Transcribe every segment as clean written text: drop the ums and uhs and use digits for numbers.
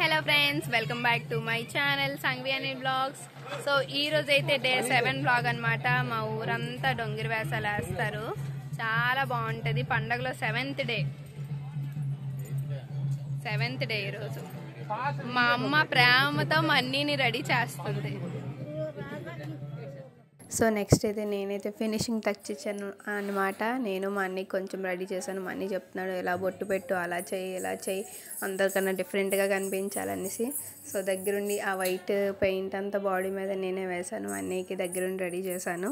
Hello friends, welcome back to my channel Sanghavi అనే blogs. So ఈ రోజు అయితే డే 7 బ్లాగ్ అనమాట. మా ఊరంతా డొంగిరి వేసాలు వేస్తారు, చాలా బాగుంటది. పండగలో సెవెంత్ డే ఈరోజు. మా అమ్మ ప్రేమతో మన్నీని రెడీ చేస్తుంది. సో నెక్స్ట్ అయితే నేనైతే ఫినిషింగ్ టచ్ ఇచ్చాను అనమాట. నేను మా అన్నయ్య కొంచెం రెడీ చేశాను. మా అన్నయ్య చెప్తున్నాడు ఎలా బొట్టు పెట్టు, అలా చేయి, ఇలా చేయి, అందరికన్నా డిఫరెంట్గా కనిపించాలనేసి. సో దగ్గరుండి ఆ వైట్ పెయింట్ అంతా బాడీ మీద నేనే వేశాను. మా అన్నయ్యకి దగ్గరుండి రెడీ చేశాను.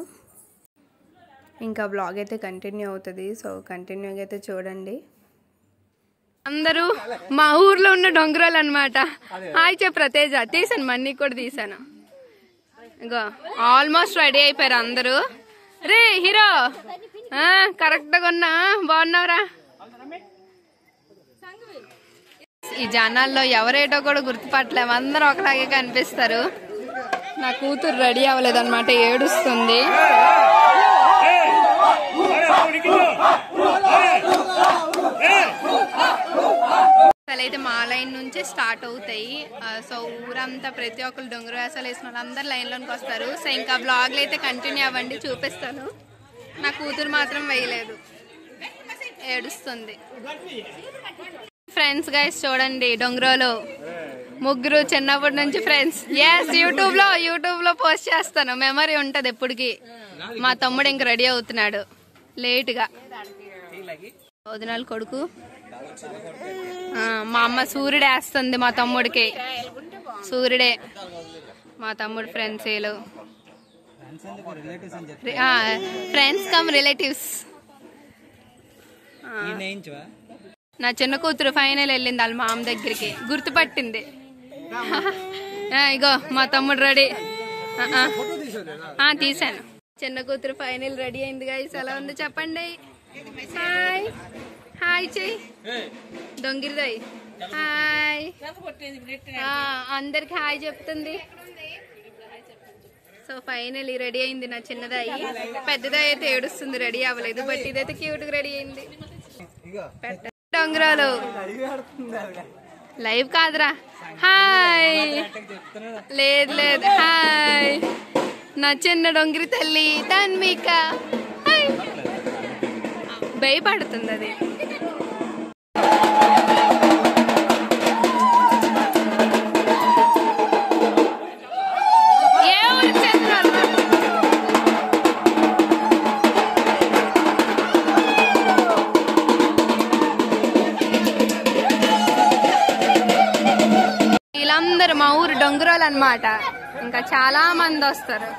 ఇంకా బ్లాగ్ అయితే కంటిన్యూ అవుతుంది. సో కంటిన్యూగా అయితే చూడండి. అందరూ మా ఊర్లో ఉన్న డొంగరాలు అనమాట. హాయ్ చెప్పు తేజ. తీసాను, మా అన్నయ్య కూడా తీసాను. ఇగో ఆల్మోస్ట్ రెడీ అయిపోయారు అందరూ. రే హీరో, కరెక్ట్గా ఉన్నా, బాగున్నావురా. ఈ జనాల్లో ఎవరేటో కూడా గుర్తుపట్టలేము, అందరూ ఒకలాగే కనిపిస్తారు. నా కూతురు రెడీ అవ్వలేదు అనమాట, ఏడుస్తుంది. అయితే మా లైన్ నుంచే స్టార్ట్ అవుతాయి. సో ఊరంతా ప్రతి ఒక్కరు డొంగరు వేసాలు వేసిన వాళ్ళు అందరు లైన్లోకి వస్తారు. సో ఇంకా బ్లాగ్లు అయితే కంటిన్యూ అవ్వండి, చూపిస్తాను. నా కూతురు మాత్రం వేయలేదు, ఏడుస్తుంది. ఫ్రెండ్స్ గైస్ చూడండి, డొంగరోలు ముగ్గురు చిన్నప్పటి నుంచి ఫ్రెండ్స్. ఎస్, యూట్యూబ్ లో పోస్ట్ చేస్తాను, మెమరీ ఉంటది ఎప్పటికి. మా తమ్ముడు ఇంక రెడీ అవుతున్నాడు లేట్గా. వదినాలు కొడుకు. మా అమ్మ సూర్యుడే వేస్తుంది మా తమ్ముడికి. సూర్యుడే మా తమ్ముడు ఫ్రెండ్స్, ఫ్రెండ్స్ కమ్ రిలేటివ్స్. నా చిన్న కూతురు ఫైనల్ వెళ్ళింది వాళ్ళ మామ దగ్గరికి, గుర్తుపట్టింది. ఇగో మా తమ్ముడు రెడీ. తీసాను. చిన్న కూతురు ఫైనల్ రెడీ అయింది గైస్. ఎలా ఉంది చెప్పండి. హాయ్ హాయ్ చెయ్యి దొంగిరిదయ్. హాయ్, అందరికి హాయ్ చెప్తుంది. సో ఫైనల్ రెడీ అయింది నా చిన్నదాయి. పెద్దదాయి అయితే ఏడుస్తుంది, రెడీ అవ్వలేదు. బట్ ఇదైతే క్యూట్ గా రెడీ అయింది. డొంగరాలు లైవ్ కాదురా. హాయ్, లేదు హాయ్ నా చిన్న డొంగిరి తల్లి తన్మిక. భయపడుతుంది అది. వీళ్ళందరూ మా ఊరు డొంగరాలు అనమాట. ఇంకా చాలా మంది వస్తారు.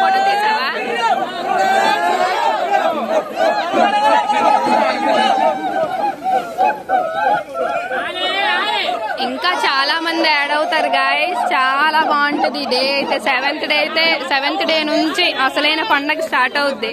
ఫోటో తీసావా? ఇంకా చాలా మంది యాడ్ అవుతారు గాయస్, చాలా బాగుంటది. డే అయితే సెవెంత్ డే నుంచి అసలైన పండగ స్టార్ట్ అవుద్ది.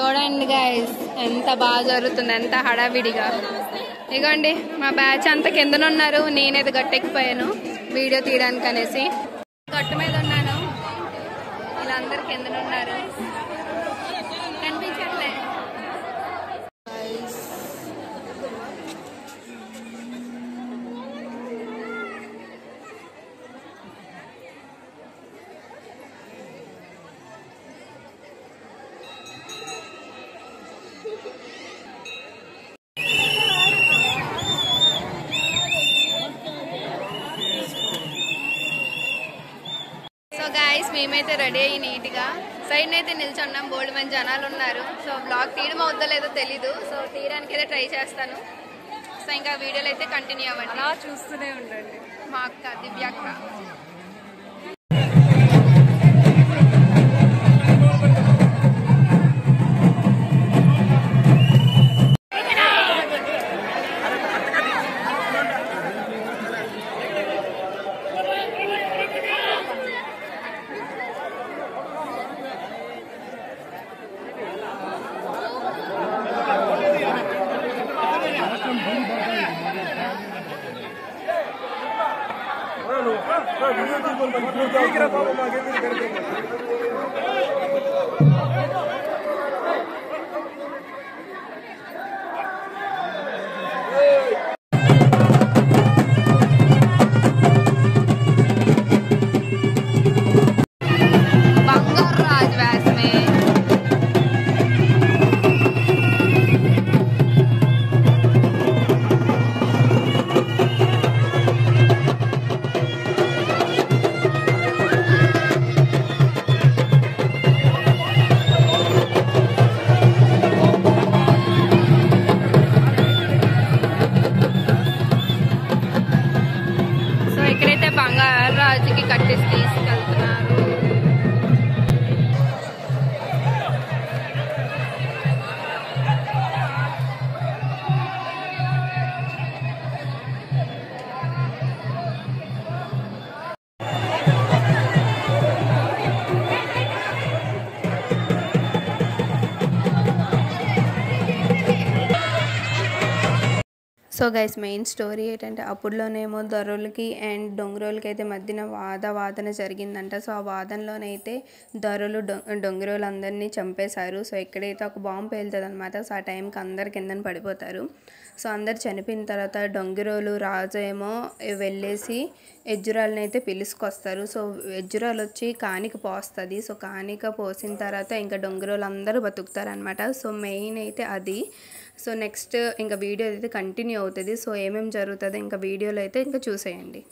చూడండి గైస్ ఎంత బాగా జరుగుతుంది, ఎంత హడావిడిగా. ఇగోండి మా బ్యాచ్ అంతా కిందనున్నారు, నేనైతే గట్టెక్కిపోయాను వీడియో తీయడానికి అనేసి. గట్టు మీద ఉన్నాను, వీళ్ళందరూ కిందనున్నారు, కనిపించట్లే. సో గైస్ మేమైతే రెడీ అయ్యి నీట్గా సైడ్ అయితే నిల్చున్నాం, బోల్డ్ మంది జనాలు ఉన్నారు. సో బ్లాగ్ తీయడం అవుతుందో లేదో తెలీదు, సో తీయడానికి అయితే ట్రై చేస్తాను. సో ఇంకా వీడియోలు అయితే కంటిన్యూ అవ్వండి, అలా చూస్తూనే ఉండండి. మా అక్క దివ్యాక్క. రాజుకి కట్టేసి తీసుకెళ్తున్నారు. సో గైస్ మెయిన్ స్టోరీ ఏంటంటే అప్పుడులోనేమో దొరలకి అండ్ డొంగరోళ్ళకి అయితే మధ్యన వాదన జరిగిందంట. సో ఆ వాదనలోనైతే దొరలు డొంగరోళ్ళు అందరినీ చంపేశారు. సో ఎక్కడైతే ఒక బాంబు పేలుతుంది అనమాట. సో ఆ టైంకి అందరు కిందన పడిపోతారు. సో అందరు చనిపోయిన తర్వాత డొంగరోలు రాజు ఏమో వెళ్ళేసి ఎజ్జురాలని అయితే పిలుచుకొస్తారు. సో ఎజ్జురాలు వచ్చి కానిక పోస్తుంది. సో కానిక పోసిన తర్వాత ఇంకా డొంగరోళ్ళు అందరూ బతుకుతారనమాట. సో మెయిన్ అయితే అది. సో నెక్స్ట్ ఇంకా వీడియో అయితే కంటిన్యూ అవుతుంది. సో ఏమేమి జరుగుతుందో ఇంకా వీడియోలో అయితే ఇంకా చూసేయండి.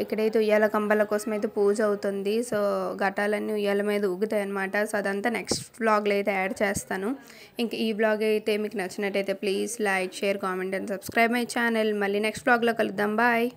ఇక్కడైతే ఉయ్యాల కంబాల కోసం అయితే పూజ అవుతుంది. సో ఘటాలన్నీ ఉయ్యాల మీద ఊగుతాయి అనమాట. సో అదంతా నెక్స్ట్ వ్లాగ్లో అయితే యాడ్ చేస్తాను. ఇంక ఈ వ్లాగ్ అయితే మీకు నచ్చినట్టయితే please like, share, comment and subscribe my channel. మళ్ళీ నెక్స్ట్ వ్లాగ్లో కలుద్దాం. బాయ్.